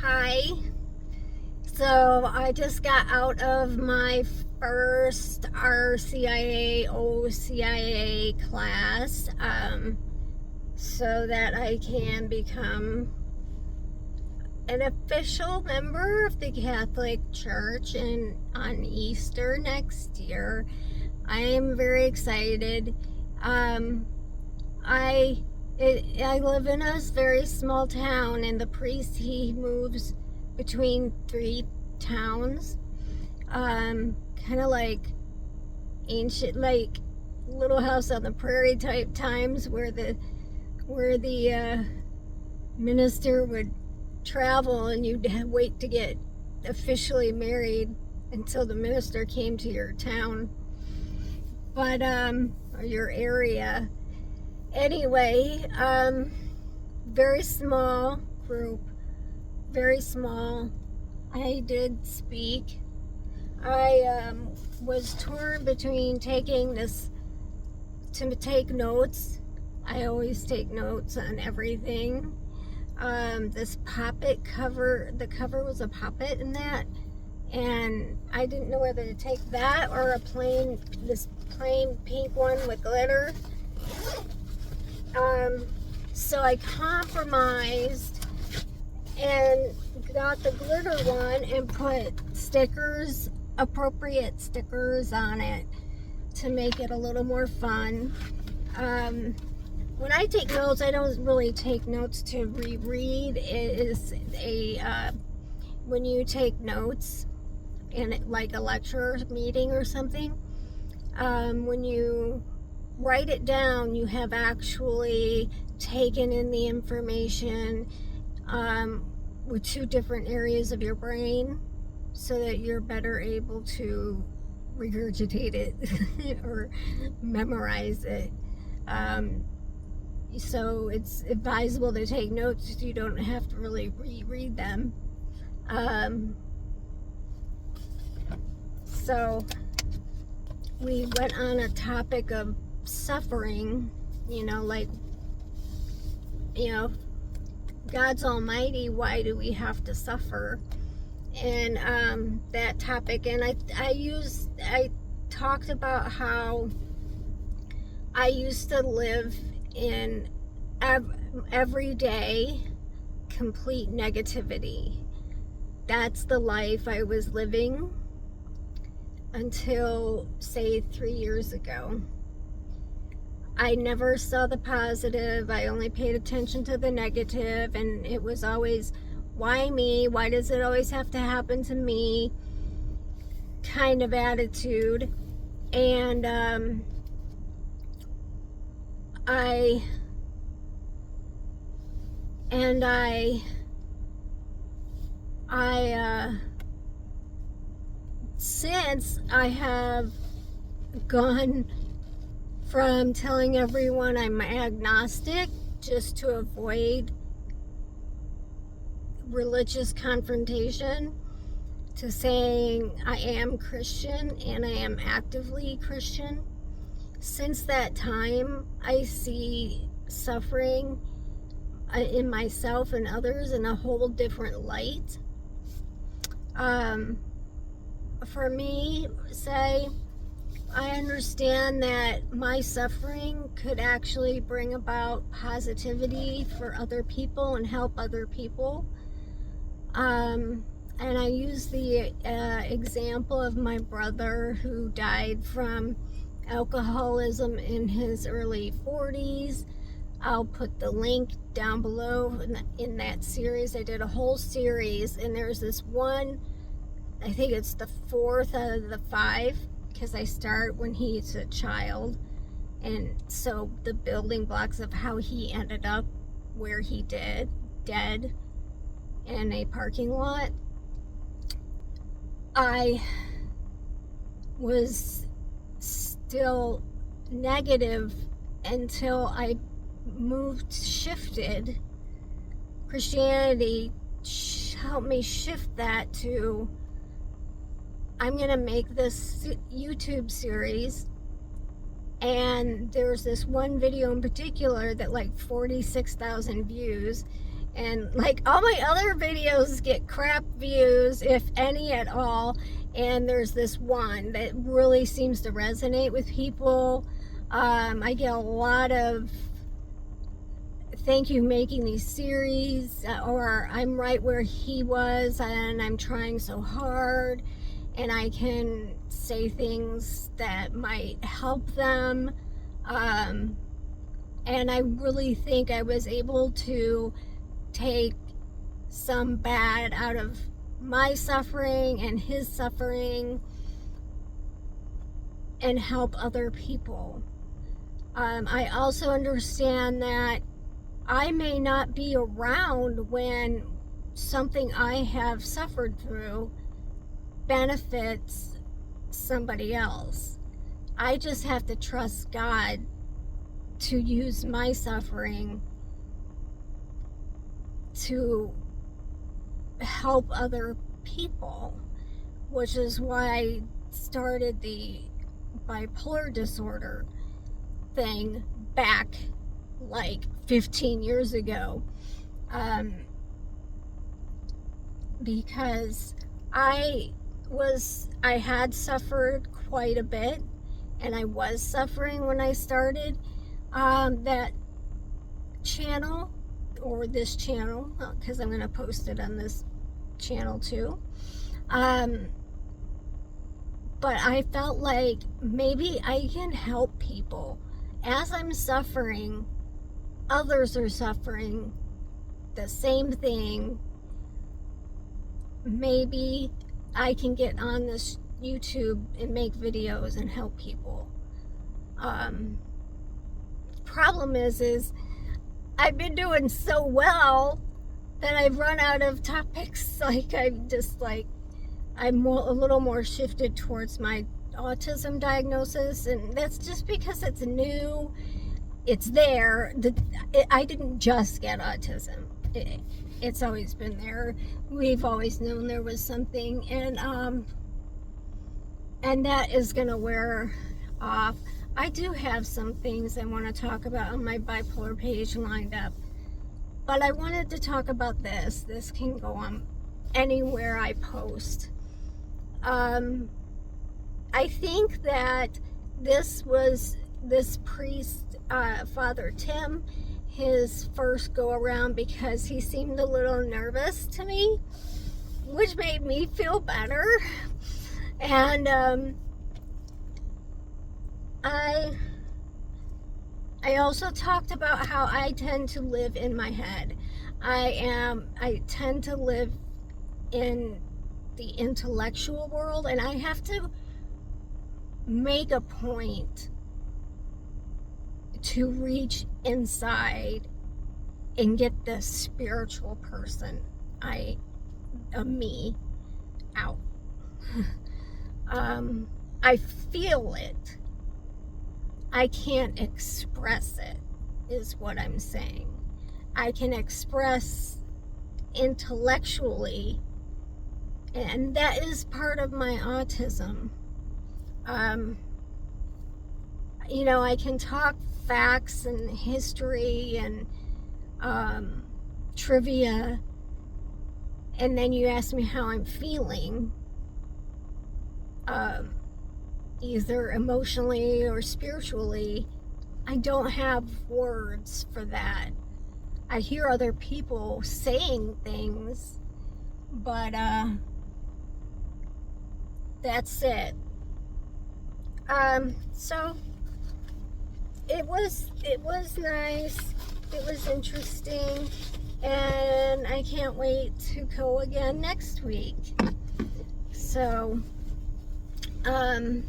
Hi. So I just got out of my first RCIA OCIA class so that I can become an official member of the Catholic Church and on Easter next year. I am very excited. Um, I live in a very small town, and the priest, he moves between three towns, kind of like ancient, like Little House on the Prairie type times, where the minister would travel, and you'd wait to get officially married until the minister came to your town, but or your area. Anyway, very small group, very small. I did speak. I was torn between taking this to take notes. I always take notes on everything. This puppet cover, the cover was a puppet in that, and I didn't know whether to take that or this plain pink one with glitter. So I compromised and got the glitter one and put stickers, appropriate stickers on it to make it a little more fun. When I take notes, I don't really take notes to reread. It is when you take notes in like a lecture meeting or something, when you write it down, you have actually taken in the information with two different areas of your brain so that you're better able to regurgitate it or memorize it. So it's advisable to take notes so you don't have to really reread them. So we went on a topic of suffering, God's almighty, why do we have to suffer? And that topic, and I talked about how I used to live in everyday complete negativity. That's the life I was living until, say, 3 years ago. I never saw the positive. I only paid attention to the negative, and it was always, why me? Why does it always have to happen to me? Kind of attitude. And since I have gone from telling everyone I'm agnostic just to avoid religious confrontation, to saying I am Christian and I am actively Christian. Since that time, I see suffering in myself and others in a whole different light. For me, say, I understand that my suffering could actually bring about positivity for other people and help other people. And I use the example of my brother who died from alcoholism in his early 40s. I'll put the link down below in that series. I did a whole series, and there's this one, I think it's the 4th out of the 5, because I start when he's a child, and so the building blocks of how he ended up where he did, dead in a parking lot. I was still negative until I shifted. Christianity helped me shift that to, I'm gonna make this YouTube series, and there's this one video in particular that like 46,000 views, And like all my other videos get crap views, if any at all. And there's this one that really seems to resonate with people. I get a lot of thank you making these series, or I'm right where he was and I'm trying so hard, and I can say things that might help them. And I really think I was able to take some bad out of my suffering and his suffering and help other people. I also understand that I may not be around when something I have suffered through benefits somebody else. I just have to trust God to use my suffering to help other people, which is why I started the bipolar disorder thing back like 15 years ago, because I had suffered quite a bit, and I was suffering when I started that channel, or this channel, because I'm going to post it on this channel too. But I felt like maybe I can help people. As I'm suffering, others are suffering the same thing. Maybe I can get on this YouTube and make videos and help people. Problem is I've been doing so well that I've run out of topics. Like I'm a little more shifted towards my autism diagnosis, and that's just because it's new. It's there. I didn't just get autism. It's always been there. We've always known there was something, and that is gonna wear off. I do have some things I want to talk about on my bipolar page lined up, but I wanted to talk about this. This can go on anywhere I post. I think that this was this priest, Father Tim, his first go around, because he seemed a little nervous to me, which made me feel better. And I also talked about how I tend to live in my head. I tend to live in the intellectual world, and I have to make a point to reach inside and get the spiritual person me out. I feel it. I can't express it, is what I'm saying. I can express intellectually, and that is part of my autism. I can talk facts and history and trivia, and then you ask me how I'm feeling, either emotionally or spiritually. I don't have words for that. I hear other people saying things, but that's it. So it was nice. It was interesting, and I can't wait to go again next week. So and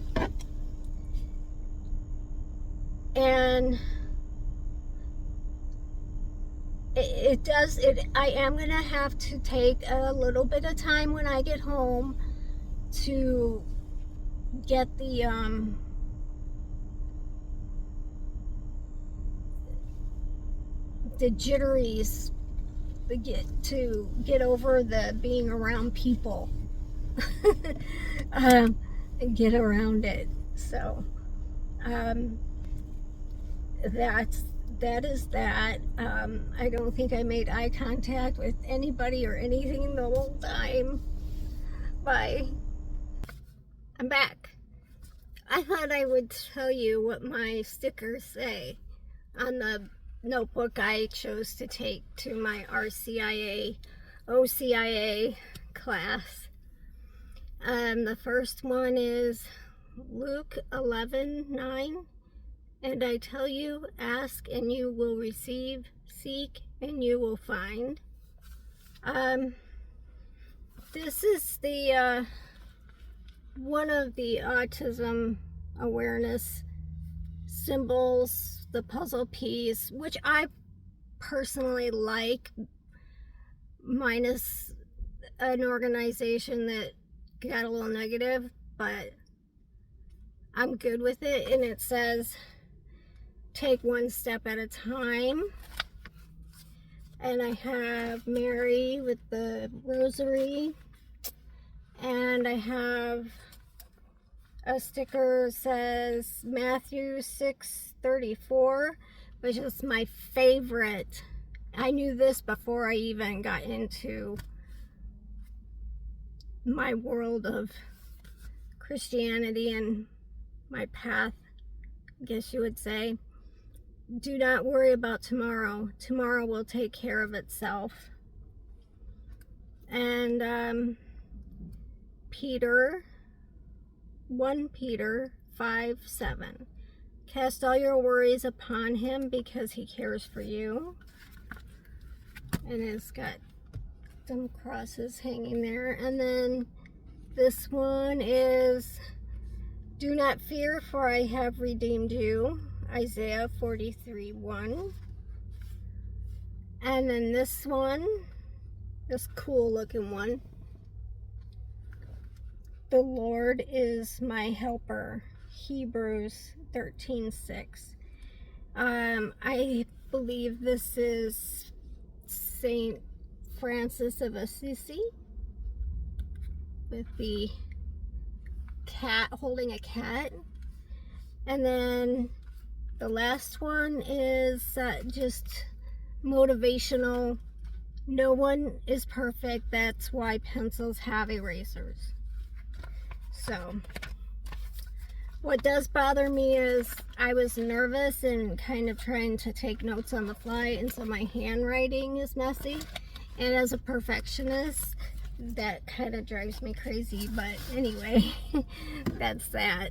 I am gonna have to take a little bit of time when I get home to get the jitteries, to get over the being around people. And get around it. So that is that. I don't think I made eye contact with anybody or anything the whole time. Bye. I'm back. I thought I would tell you what my stickers say on the notebook I chose to take to my RCIA OCIA class. The first one is Luke 11:9, and I tell you, ask and you will receive, seek and you will find. This is the one of the autism awareness symbols, the puzzle piece, which I personally like, minus an organization that got a little negative, but I'm good with it. And it says, take one step at a time. And I have Mary with the rosary. And I have a sticker that says Matthew 6:34, which is my favorite. I knew this before I even got into my world of Christianity and my path, I guess you would say. Do not worry about tomorrow. Tomorrow will take care of itself. And Peter, 1 Peter 5:7. Cast all your worries upon him because he cares for you. And it's got some crosses hanging there. And then this one is, do not fear, for I have redeemed you. Isaiah 43:1. And then this one, this cool looking one, the Lord is my helper. Hebrews 13:6. I believe this is Saint Francis of Assisi with the cat holding a cat. And then the last one is just motivational. No one is perfect. That's why pencils have erasers. So, what does bother me is I was nervous and kind of trying to take notes on the fly, and so my handwriting is messy. And as a perfectionist, that kind of drives me crazy. But anyway, that's that.